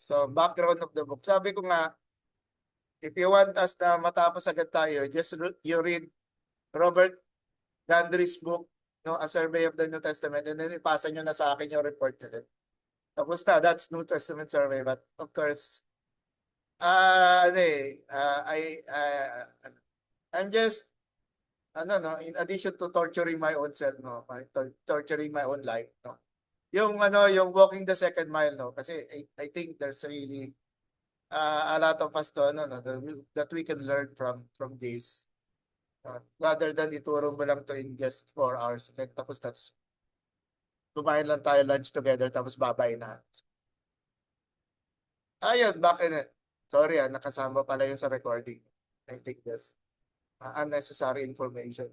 So, background of the book. Sabi ko nga, if you want us na matapos agad tayo, just you read Robert Gundry's book, no, A Survey of the New Testament, and then ipasa nyo na sa akin yung report nyo din. Tapos na, that's New Testament survey. But of course, I'm just, no, in addition to torturing my own self, no, torturing my own life, no. Yung walking the second mile, no, kasi I think there's really a lot of us to, that we can learn from this. Rather than ituro mo lang to in just 4 hours. Like, tapos that's, kumain lang tayo lunch together, tapos babay na. Ayun, bakit? Sorry, nakasama pala yung sa recording. I think that's unnecessary information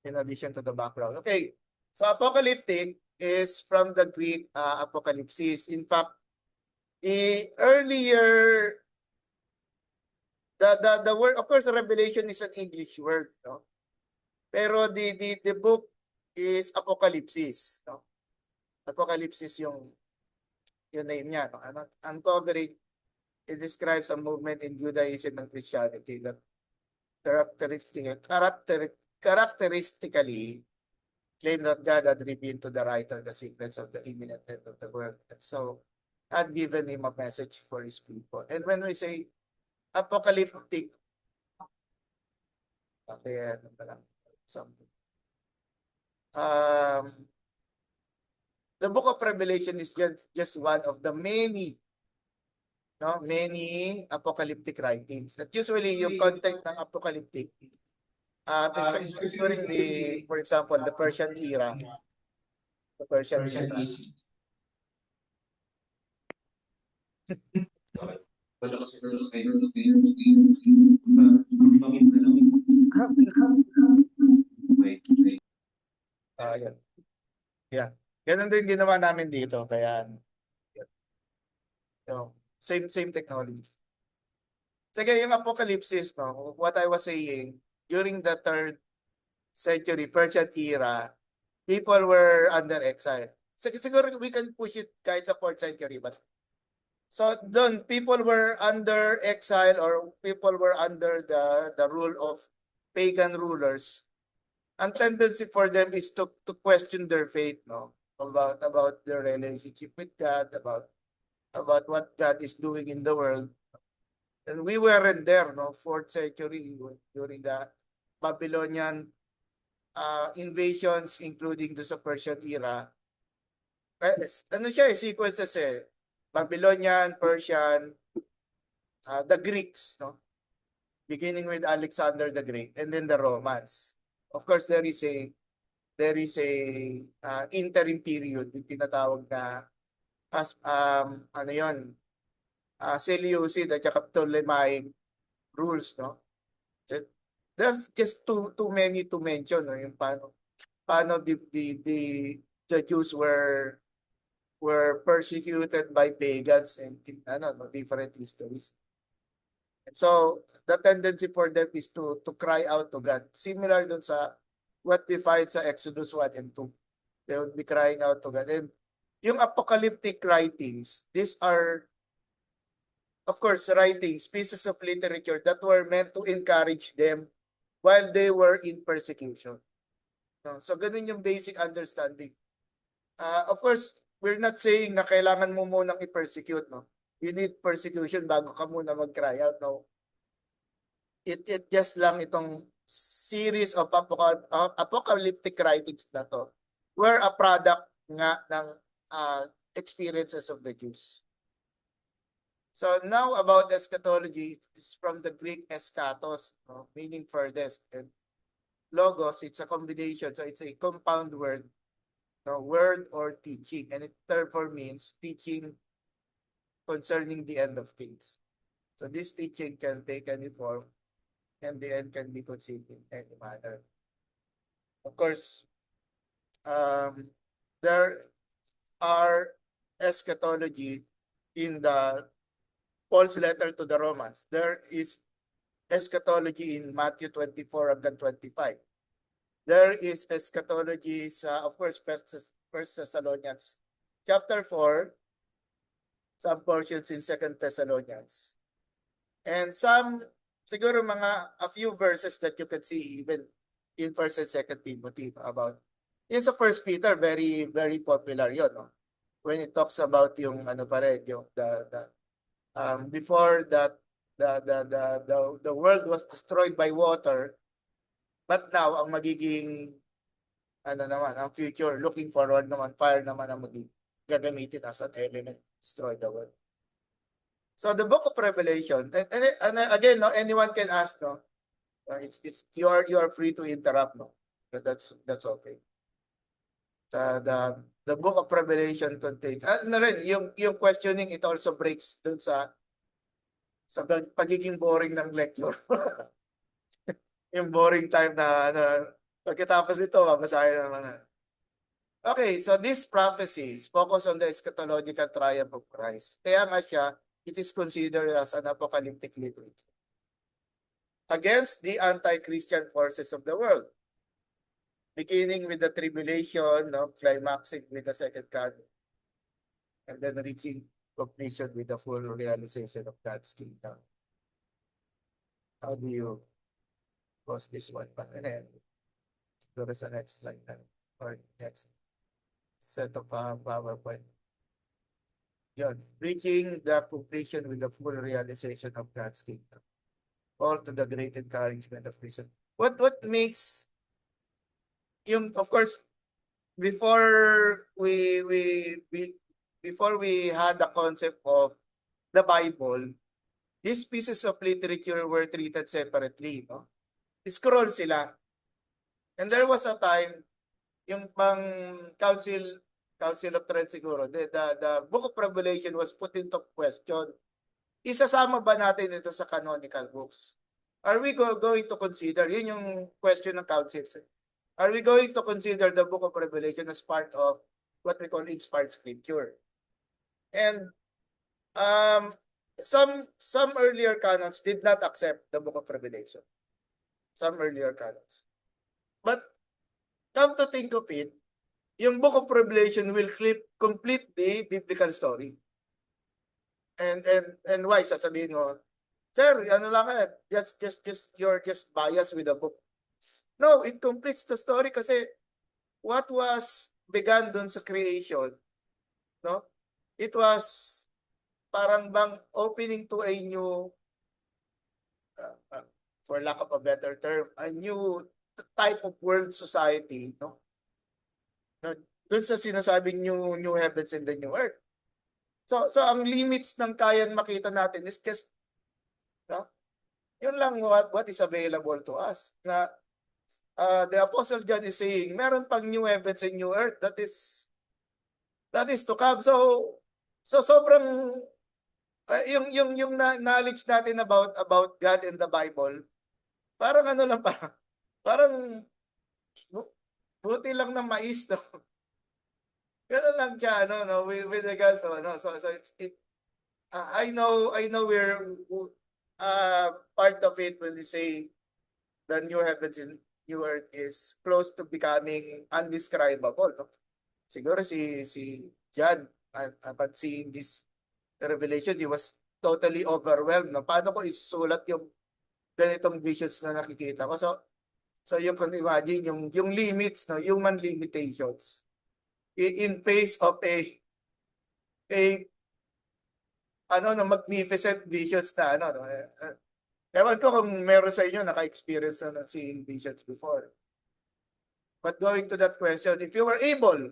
in addition to the background. Okay, so apocalyptic is from the Greek apocalypsis. In fact, earlier, the word, of course, Revelation is an English word, no? Pero the book is Apocalypsis, no? Apocalypsis yung name niya, no? Uncovering, it describes a movement in Judaism and Christianity that characteristically claim that God had revealed to the writer the secrets of the imminent end of the world, and so had given him a message for his people. And when we say apocalyptic, okay, something. The book of Revelation is just one of the many apocalyptic writings. At usually yung content ng apocalyptic, especially during for example, the Persian era. The Persian era. Yan. Yeah. Ganun din ginawa namin dito. Kaya, same technology. Sige, yung apocalypse, no, what I was saying, during the 3rd century Persian era, people were under exile. Siguro we can push it kahit sa 4th century, but so doon, people were under exile, or people were under the rule of pagan rulers. Ang tendency for them is to question their faith, no, about their relationship with God, about what God is doing in the world. And we weren't there, no, 4th century, during the Babylonian invasions, including the sa Persian era. Ano siya, sequences Babylonian, Persian, the Greeks, no, beginning with Alexander the Great, and then the Romans. Of course, there is a interim period, yung tinatawag na Seleucid at saka Ptolemaic rules, no? There's just too many to mention, no? Yung paano the Jews were persecuted by pagans and different histories. And so the tendency for them is to cry out to God. Similar dun sa what we find sa Exodus 1 and 2. They would be crying out to God. And yung apocalyptic writings, these are, of course, writings, pieces of literature that were meant to encourage them while they were in persecution. No? So ganun yung basic understanding. Of course, we're not saying na kailangan mo munang i-persecute, no? You need persecution bago ka muna mag-cry out, no? It just lang itong series of apocalyptic writings na to were a product nga ng experiences of the Jews. So now about eschatology, is from the Greek eschatos, no, meaning furthest, and logos, it's a combination, so it's a compound word, no, word or teaching, and it therefore means teaching concerning the end of things. So this teaching can take any form, and the end can be conceived in any manner. Of course, there are eschatology in the Paul's letter to the Romans. There is eschatology in Matthew 24 hanggang 25. There is eschatology sa, of course, First Thessalonians chapter 4, some portions in Second Thessalonians. And some, siguro a few verses that you can see even in First and Second Timothy about. Yun sa First Peter, very, very popular yun. No? When it talks about yung ano pa rin, yung before that the world was destroyed by water, but now ang magiging ano naman, ang future, looking forward naman, fire naman ang gagamitin as an element to destroy the world. So the book of Revelation, and again, no, anyone can ask, no, it's you are free to interrupt, no, but that's okay. The book of Revelation contains, ano rin, yung questioning, it also breaks dun sa pagiging boring ng lecture. Yung boring time na ano, pagkatapos ito, babasahin naman. Okay, so these prophecies focus on the eschatological triumph of Christ. Kaya nga siya, it is considered as an apocalyptic literature against the anti-Christian forces of the world, beginning with the tribulation, no, climaxing with the second coming, and then reaching completion with the full realization of God's kingdom. How do you post this one? But then, there is a next slide or next set of PowerPoint. Yun, reaching the completion with the full realization of God's kingdom, or to the great encouragement of Christians. What makes of course, before before we had the concept of the Bible, these pieces of literature were treated separately, no? Scroll sila. And there was a time, yung pang Council of Trent siguro, the book of Revelation was put into question. Isasama ba natin ito sa canonical books? Are we going to consider, yun yung question ng council, are we going to consider the book of Revelation as part of what we call inspired scripture? And some earlier canons did not accept the book of Revelation. Some earlier canons. But come to think of it, yung book of Revelation will complete the biblical story. And why? Sasabihin mo, sir, ano lang you're just biased with the book. No, it completes the story kasi what was begun dun sa creation, no? It was parang bang opening to a new, for lack of a better term, a new type of world society, no? Dun sa sinasabing new heavens and the new earth. So ang limits ng kayang makita natin is just, no? Yun lang what is available to us. Na the Apostle John is saying, meron pang new heavens and new earth that is to come. So sobrang yung knowledge natin about God and the Bible, parang ano lang, parang buti lang ng mais, no? Ganun lang siya, no, with regards to, so I know we're part of it when we say the new heavens and new earth is close to becoming undescribable, no? Siguro si John, upon seeing this revelation, he was totally overwhelmed, no? Paano ko isusulat yung ganitong visions na nakikita ko? So you can imagine yung limits, no, human limitations in face of a magnificent visions na no. Ewan ko kung meron sa inyo naka-experience na seeing visions before. But going to that question, if you were able,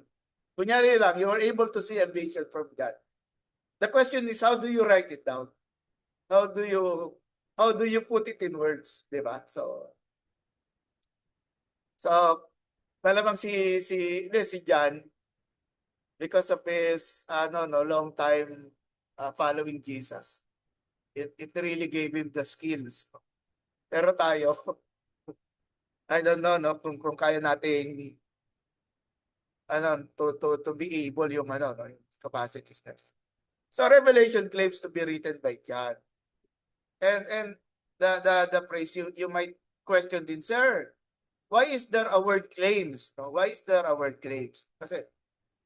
kunyari lang, you were able to see a vision from God. The question is, how do you write it down? How do you put it in words, di ba? So malamang si John, because of his long time following Jesus, it really gave him the skills. Pero tayo, I don't know, no, kung kaya nating to be able yung capacities next. So Revelation claims to be written by John. And the phrase, you might question din, sir, why is there a word claims? No? Why is there a word claims? Kasi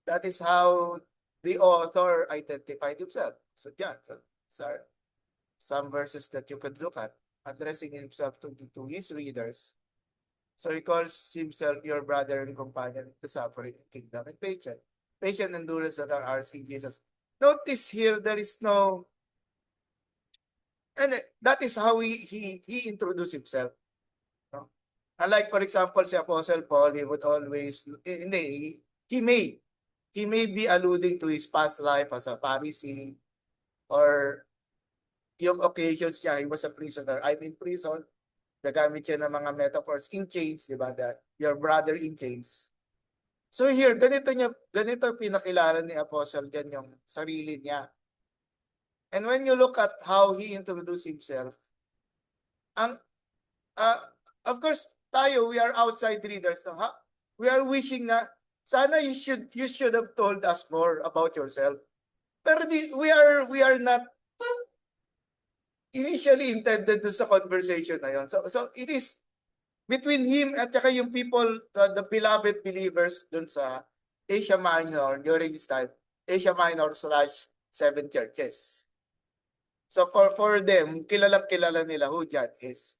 that is how the author identified himself. So yeah, so some verses that you could look at, addressing himself to his readers. So he calls himself your brother and companion to suffering, kingdom, and patient. Patient endurance that are ours in Jesus. Notice here, there is no, and that is how he introduced himself. No? Unlike, for example, si Apostle Paul, he would always, he may be alluding to his past life as a Pharisee, or yung occasions niya, he was a prisoner. I'm in prison. Nagamit siya ng mga metaphors in chains, di ba? That your brother in chains. So here, ganito pinakilala ni Apostle John yung sarili niya. And when you look at how he introduced himself, ang of course, tayo, we are outside readers. No? We are wishing na, sana you should have told us more about yourself. Pero we are not initially intended to sa conversation na yon. So it is between him at saka yung people, the beloved believers dun sa Asia Minor during this time, Asia Minor / 7 churches. So for them, kilala nila who John is.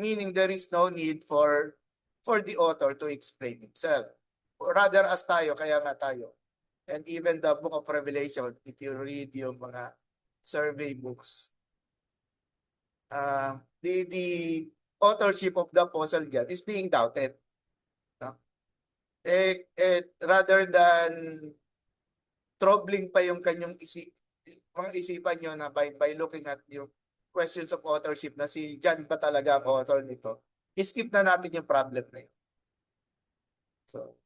Meaning there is no need for the author to explain himself. Rather as tayo, kaya nga tayo. And even the book of Revelation, if you read yung mga survey books, the authorship of the Apostle John is being doubted. No? Rather than troubling pa yung kanyang mga isipan nyo na by looking at yung questions of authorship na si John ba talaga ang author nito, skip na natin yung problem na yun. So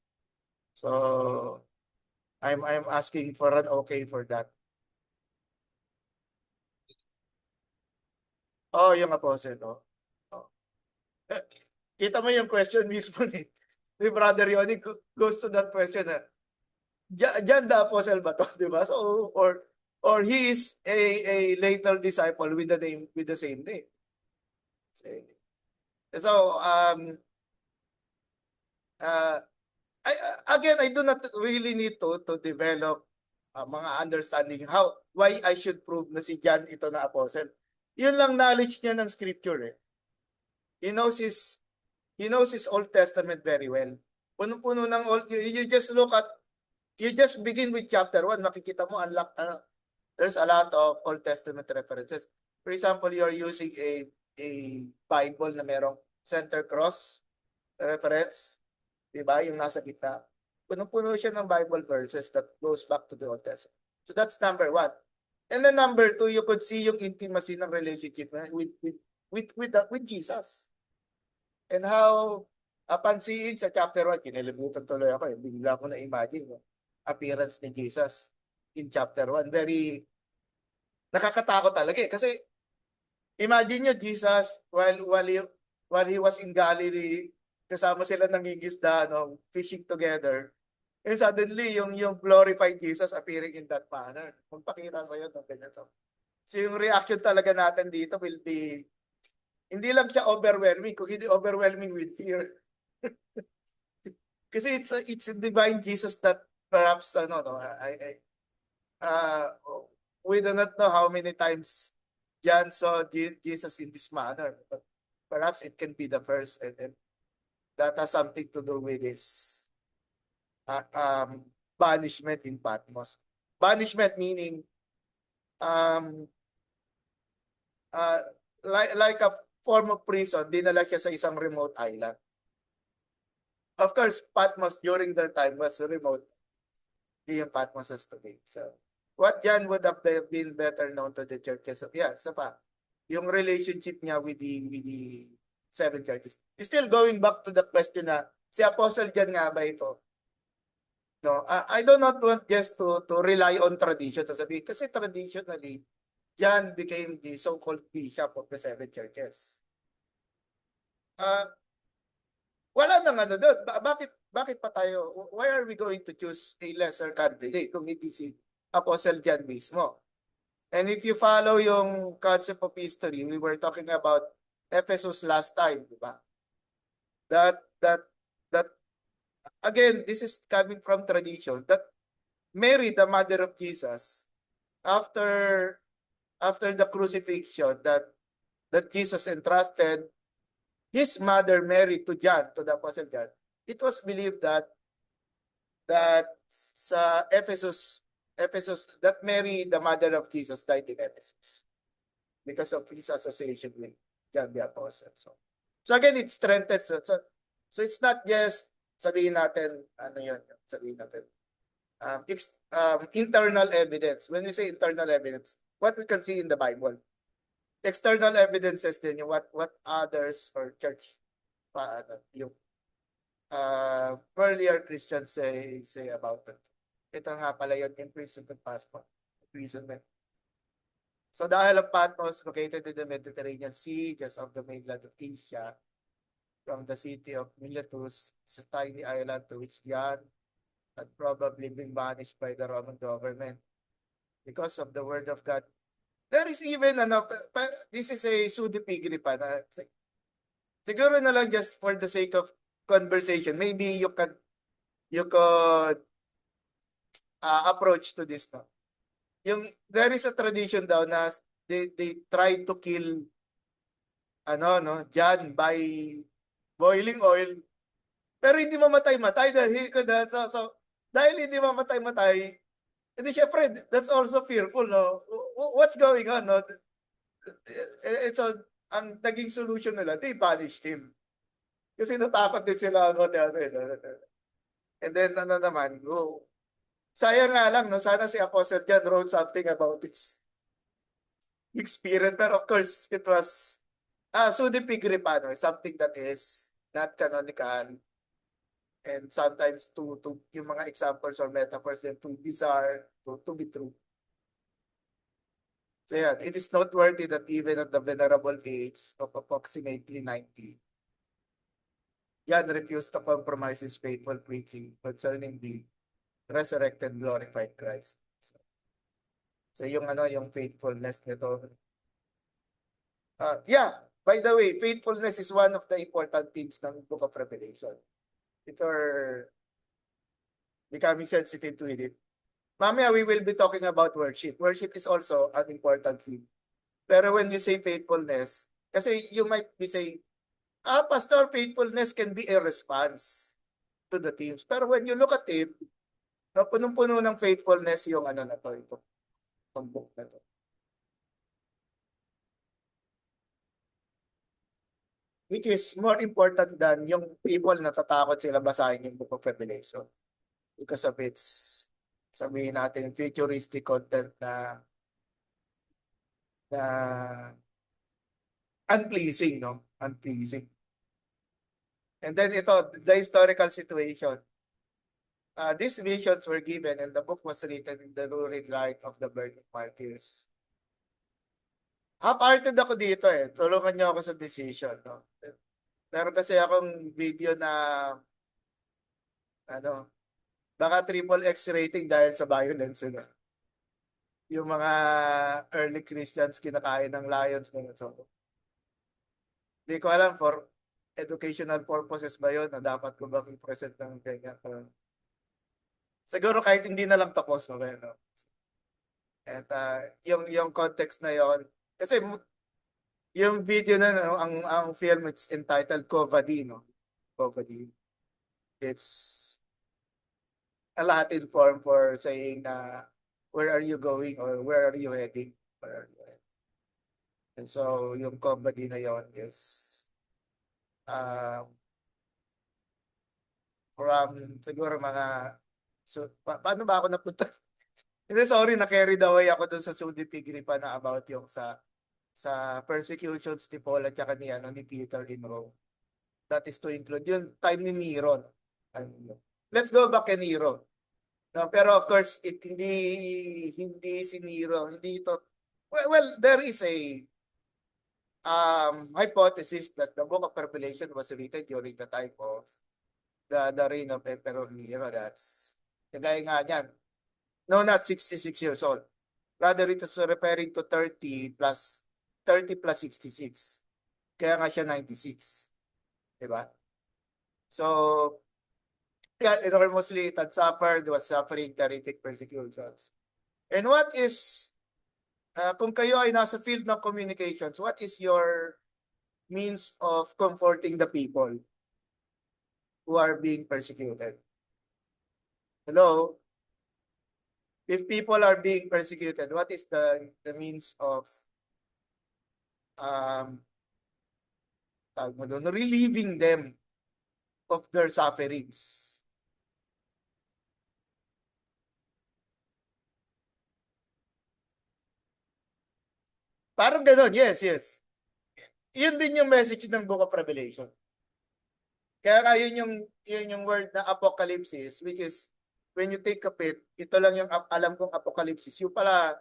I'm asking for an okay for that. Oh, yung apostle, oh. Kita mo yung question mismo ni Brother Yoni goes to that question na, John the apostle ba to, di ba? So, or he is a later disciple with the same name. So, I do not really need to develop mga understanding why I should prove na si John ito na apostle. Yun lang knowledge niya ng scripture eh. He knows his Old Testament very well. Puno-puno ng Old, you just begin with chapter 1, makikita mo there's a lot of Old Testament references. For example, you're using a Bible na merong center cross reference, di ba? Yung nasa gitna. Puno-puno siya ng Bible verses that goes back to the Old Testament. So that's number 1. And then number 2, you could see yung intimacy ng relationship with Jesus. And how pansin sa chapter 1, kinalimutan tuloy ako eh. Bigla ko na imagine appearance ni Jesus in chapter 1. Very nakakatakot talaga eh. Kasi imagine nyo Jesus while he was in Galilee, kasama sila nangingisda, fishing together. And suddenly, yung glorified Jesus appearing in that manner. Magpakita sa'yo ng ganyan. So yung reaction talaga natin dito will be, hindi lang siya overwhelming, kung hindi overwhelming with fear. Kasi it's a divine Jesus that perhaps, we do not know how many times John saw Jesus in this manner. But perhaps it can be the first, and that has something to do with his banishment in Patmos. Banishment meaning like a form of prison, dinala siya sa isang remote island. Of course, Patmos during their time was remote. Hindi yung Patmos as today. So, what John would have been better known to the churches. So, yeah, so pa, yung relationship niya with the 7 churches. Still going back to the question na, si Apostle John nga ba ito? No, I do not want just to rely on tradition. Sasabihin, kasi traditionally, John became the so-called bishop of the 7 churches. Wala nang doon. Bakit pa tayo? Why are we going to choose a lesser candidate kung hindi si Apostle John mismo? And if you follow yung concept of history, we were talking about Ephesus last time, di ba? That again, this is coming from tradition, that Mary, the mother of Jesus, after the crucifixion, that Jesus entrusted his mother Mary to John, to the Apostle John, it was believed that sa Ephesus, that Mary, the mother of Jesus, died in Ephesus because of his association with John the Apostle. So again, it strengthens. So it's not just sabihin natin, ano yun, sabihin natin, internal evidence. When we say internal evidence, what we can see in the Bible. External evidences din yung what others or church yung earlier Christians say about it. Ito nga pala yun, imprisonment passport. Imprisonment. So dahil ang Patmos located in the Mediterranean Sea, just off the mainland of Asia, from the city of Miletus, it's a tiny island to which John had probably been banished by the Roman government because of the word of God. There is even this is a sudipigri pa na siguro na lang just for the sake of conversation, maybe you could approach to this, no? There is a tradition daw na they try to kill John by boiling oil, pero hindi mamatay-matay dahil dahil hindi mamatay-matay. Hindi, syempre, that's also fearful, no? What's going on, no? It's ang naging solution nila, they banished him. Kasi natakot din sila, no? And then, naman, sayang nga lang, no? Sana si Apostle John wrote something about this experience. Pero of course, it was, sudipigripa, no? Something that is not canonical. And sometimes yung mga examples or metaphors then too bizarre to be true. So yeah, it is noteworthy that even at the venerable age of approximately 90, John refused to compromise his faithful preaching concerning the resurrected glorified Christ. So yung yung faithfulness nito. By the way, faithfulness is one of the important themes ng Book of Revelation. If you're becoming sensitive to it. Mamaya, we will be talking about worship. Worship is also an important theme. Pero when you say faithfulness, kasi you might be saying, Pastor, faithfulness can be a response to the themes. Pero when you look at it, punong-puno ng faithfulness yung itong book na to. Which is more important than yung people natatakot sila basahin yung Book of Revelation because of its, sabihin natin, futuristic content na unpleasing, no? Unpleasing. And then the historical situation. These visions were given and the book was written in the lurid light of the burning martyrs. Half-hearted ako dito eh. Tulungan niyo ako sa decision, no? Meron kasi akong video na baka triple X rating dahil sa violence, no? Yung mga early Christians kinakain ng lions, no? So, hindi ko alam for educational purposes ba yun na dapat ko bang i-present ng ganyan. Siguro kahit hindi na lang tapos, no? At yung context na yon, kasi yung video na ang film, it's entitled Kovadi, no? Kovadi. It's a Latin form for saying where are you going or where are you heading? Where are you heading? And so yung Kovadi na yon is from siguro mga paano ba ako napunta? Hindi, sorry, na-carried away ako dun sa Sudipigri pa na about yung sa persecutions ni Paul at saka ni Peter in Rome. That is to include yung time ni Nero. Let's go back kay Nero. No, pero of course, hindi si Nero, hindi ito. Well, there is a hypothesis that the Book of Revelation was written during the time of the reign of Emperor Nero. That's kagaya nga niyan. No, not 66 years old. Rather, it is referring to 30 plus 66. Kaya nga siya 96. Diba? So, Yeah, enormously it had suffered, was suffering terrific persecutions. And what is, kung kayo ay nasa field ng communications, what is your means of comforting the people who are being persecuted? Hello? If people are being persecuted, what is the means of um, relieving them of their sufferings? Parang gano'n, yes, yes. Yun din yung message ng Book of Revelation. Kaya nga yun yung word na apocalypse, which is, when you think of it, ito lang yung alam kong apocalypse. Yung pala,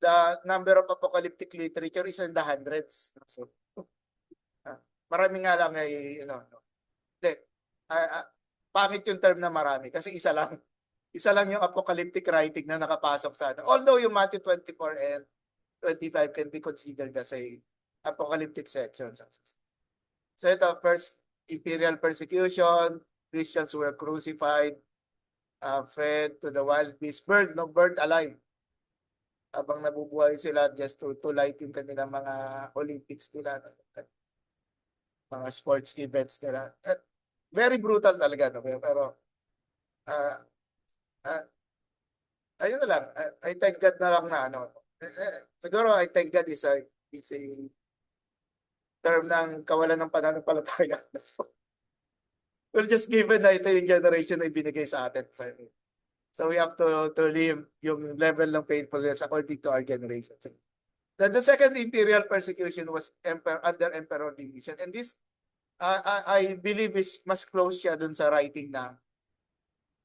the number of apocalyptic literature is in the hundreds. So, marami nga lang ay, hindi, pangit yung term na marami kasi isa lang. Isa lang yung apocalyptic writing na nakapasok sa ano. Although yung Matthew 24 and 25 can be considered as a apocalyptic section. So ito, first imperial persecution, Christians were crucified, fed to the wild beasts, burned alive. Habang nabubuhay sila just to light yung kanilang mga Olympics nila, mga sports events nila. Very brutal talaga, no? Pero, uh, uh, ayun na lang, I thank God na lang na, siguro I thank God it's a term ng kawalan ng pananampalataya. We're just given na ito yung generation na ibinigay sa atin. So we have to live yung level ng faithfulness according to our generation. Then the second imperial persecution was under Emperor Domitian. And this, I believe is mas close siya dun sa writing na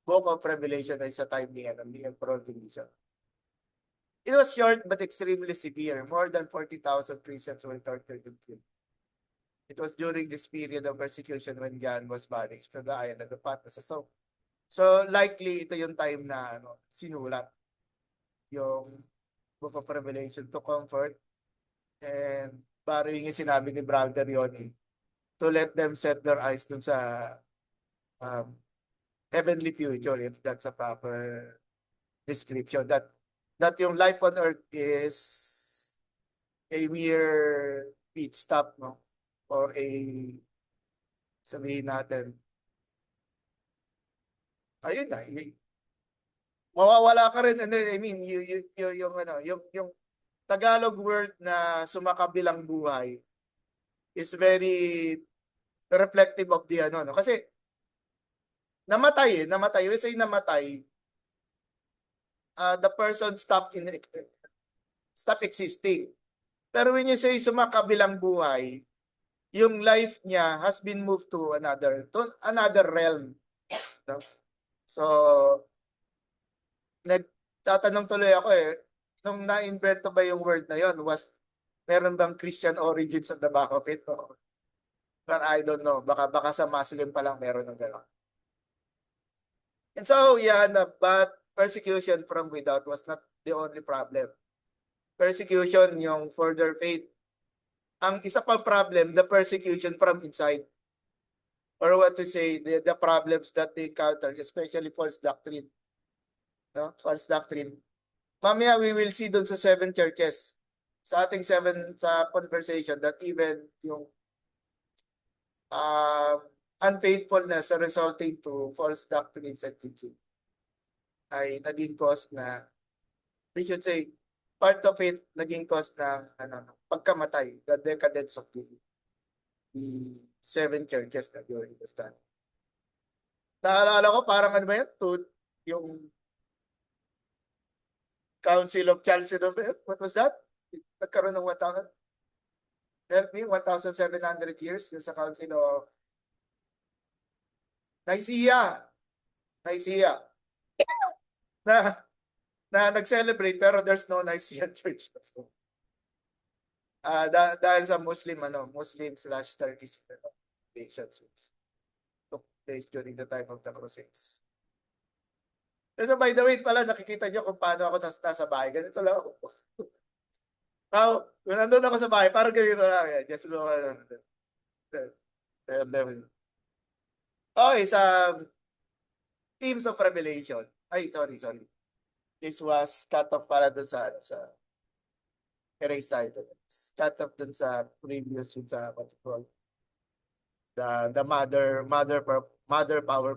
Book of Revelation ay sa time ni Emperor Domitian. It was short but extremely severe. More than 40,000 Christians were tortured and killed. It was during this period of persecution when John was banished to the island of Patmos. So likely ito yung time na sinulat yung Book of Revelation to comfort and borrowing yung sinabi ni Brother Yoni to let them set their eyes dun sa heavenly future, if that's a proper description. That yung life on earth is a mere pit stop, no? Or sabihin natin, ayun na, mawawala ka rin. And then, I mean, yung Tagalog word na sumakabilang buhay is very reflective of the no? Kasi namatay. When say namatay, the person stop existing. Pero when you say sumakabilang buhay, yung life niya has been moved to another realm. No? So, nagtatanong tuloy ako nung na-invento ba yung word na yon, meron bang Christian origins at the back of it? But I don't know. Baka sa Muslim pa lang meron ng gano'n. And so, yeah, but persecution from without was not the only problem. Persecution yung for their faith. Ang isa pang problem, the persecution from inside. Or what we say, the problems that they encounter, especially false doctrine. No? False doctrine. Mamaya we will see dun sa 7 churches. Sa ating 7 sa conversation that even yung unfaithfulness resulting to false doctrines and teaching ay naging cause na, we should say, part of it naging cause ng pagkamatay, the decadence of the 7 churches na during this time. Naalala ko parang ano ba yun? Yung Council of Chalcedon, what was that? Nagkaroon ng 1,000? Help me, 1,700 years yung sa Council of Nicaea. Na nag-celebrate pero there's no Nicene Church. So, dahil sa Muslim/Turkish nations which took place during the time of the Crusades. So by the way pala, nakikita nyo kung paano ako nasa bahay. Ganito lang ako. Kung nandun ako sa bahay, parang ganito lang. Just go. Okay, Teams of Revelation. Ay, sorry. This was cut off para dun sa, erase tayo. Cut off dun sa previous, dun sa, what you call, the mother power